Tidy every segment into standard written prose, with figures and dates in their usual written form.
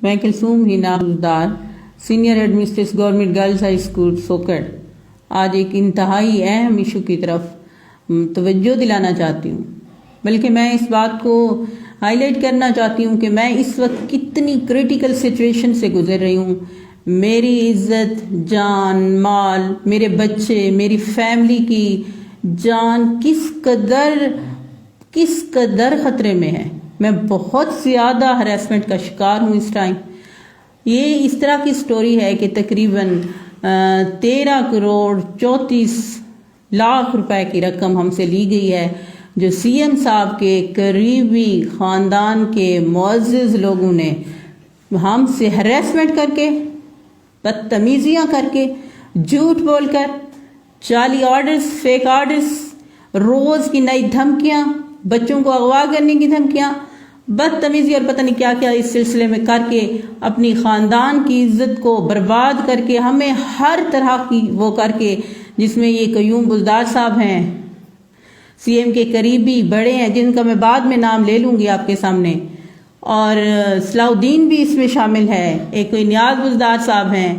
میں Kulsoom Hina Dar senior administrator government girls high school سوکڑ آج ایک انتہائی اہم ایشو کی طرف توجہ دلانا چاہتی ہوں، بلکہ میں اس بات کو ہائی لائٹ کرنا چاہتی ہوں کہ میں اس وقت کتنی کریٹیکل سچویشن سے گزر رہی ہوں۔ میری عزت، جان، مال، میرے بچے، میری فیملی کی جان کس قدر خطرے میں ہے۔ میں بہت زیادہ ہراسمنٹ کا شکار ہوں اس ٹائم۔ یہ اس طرح کی سٹوری ہے کہ تقریباً 13 کروڑ 34 لاکھ روپے کی رقم ہم سے لی گئی ہے، جو سی ایم صاحب کے قریبی خاندان کے معزز لوگوں نے ہم سے ہراسمنٹ کر کے، بدتمیزیاں کر کے، جھوٹ بول کر، جعلی آرڈرز، فیک آرڈرز، روز کی نئی دھمکیاں، بچوں کو اغوا کرنے کی دھمکیاں، بدتمیزی اور پتہ نہیں کیا کیا اس سلسلے میں کر کے اپنی خاندان کی عزت کو برباد کر کے، ہمیں ہر طرح کی وہ کر کے، جس میں یہ قیوم بزدار صاحب ہیں، سی ایم کے قریبی بڑے ہیں جن کا میں بعد میں نام لے لوں گی آپ کے سامنے، اور صلاح الدین بھی اس میں شامل ہے، ایک کوئی نیاز بزدار صاحب ہیں۔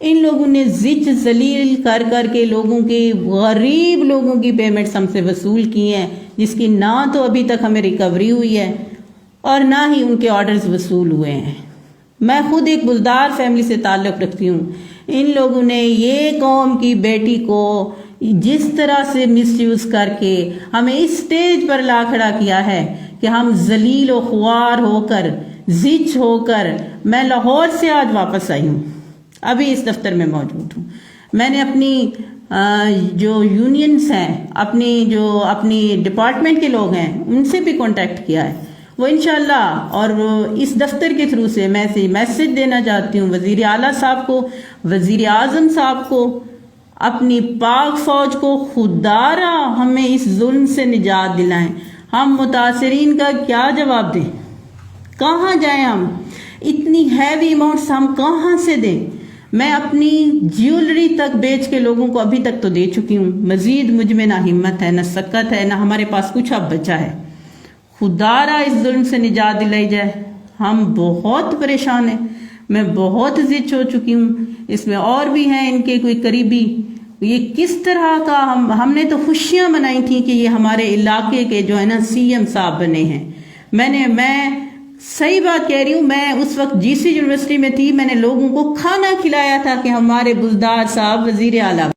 ان لوگوں نے زچ ذلیل کر کے لوگوں کی، غریب لوگوں کی پیمنٹس ہم سے وصول کی ہیں، جس کی نہ تو ابھی تک ہمیں ریکوری ہوئی ہے اور نہ ہی ان کے آرڈرز وصول ہوئے ہیں۔ میں خود ایک بزدار فیملی سے تعلق رکھتی ہوں۔ ان لوگوں نے یہ قوم کی بیٹی کو جس طرح سے مس یوز کر کے ہمیں اس سٹیج پر لا کھڑا کیا ہے کہ ہم ذلیل و خوار ہو کر، زچ ہو کر، میں لاہور سے آج واپس آئی ہوں، ابھی اس دفتر میں موجود ہوں۔ میں نے اپنی جو یونینز ہیں، اپنی ڈپارٹمنٹ کے لوگ ہیں، ان سے بھی کانٹیکٹ کیا ہے۔ وہ انشاءاللہ، اور اس دفتر کے تھرو سے میں میسج دینا چاہتی ہوں وزیر اعلیٰ صاحب کو، وزیر اعظم صاحب کو، اپنی پاک فوج کو، خدارا ہمیں اس ظلم سے نجات دلائیں۔ ہم متاثرین کا کیا جواب دیں؟ کہاں جائیں ہم؟ اتنی ہیوی اماؤنٹس ہم کہاں سے دیں؟ میں اپنی جیولری تک بیچ کے لوگوں کو ابھی تک تو دے چکی ہوں، مزید مجھ میں نہ ہمت ہے، نہ سکت ہے، نہ ہمارے پاس کچھ اب بچا ہے۔ خدارا اس ظلم سے نجات دلائی جائے۔ ہم بہت پریشان ہیں، میں بہت زچ ہو چکی ہوں، اس میں اور بھی ہیں ان کے کوئی قریبی۔ یہ کس طرح کا ہم نے تو خوشیاں منائی تھیں کہ یہ ہمارے علاقے کے جو ہے نا سی ایم صاحب بنے ہیں۔ میں صحیح بات کہہ رہی ہوں، میں اس وقت جی سی یونیورسٹی میں تھی، میں نے لوگوں کو کھانا کھلایا تھا کہ ہمارے بزدار صاحب وزیر اعلیٰ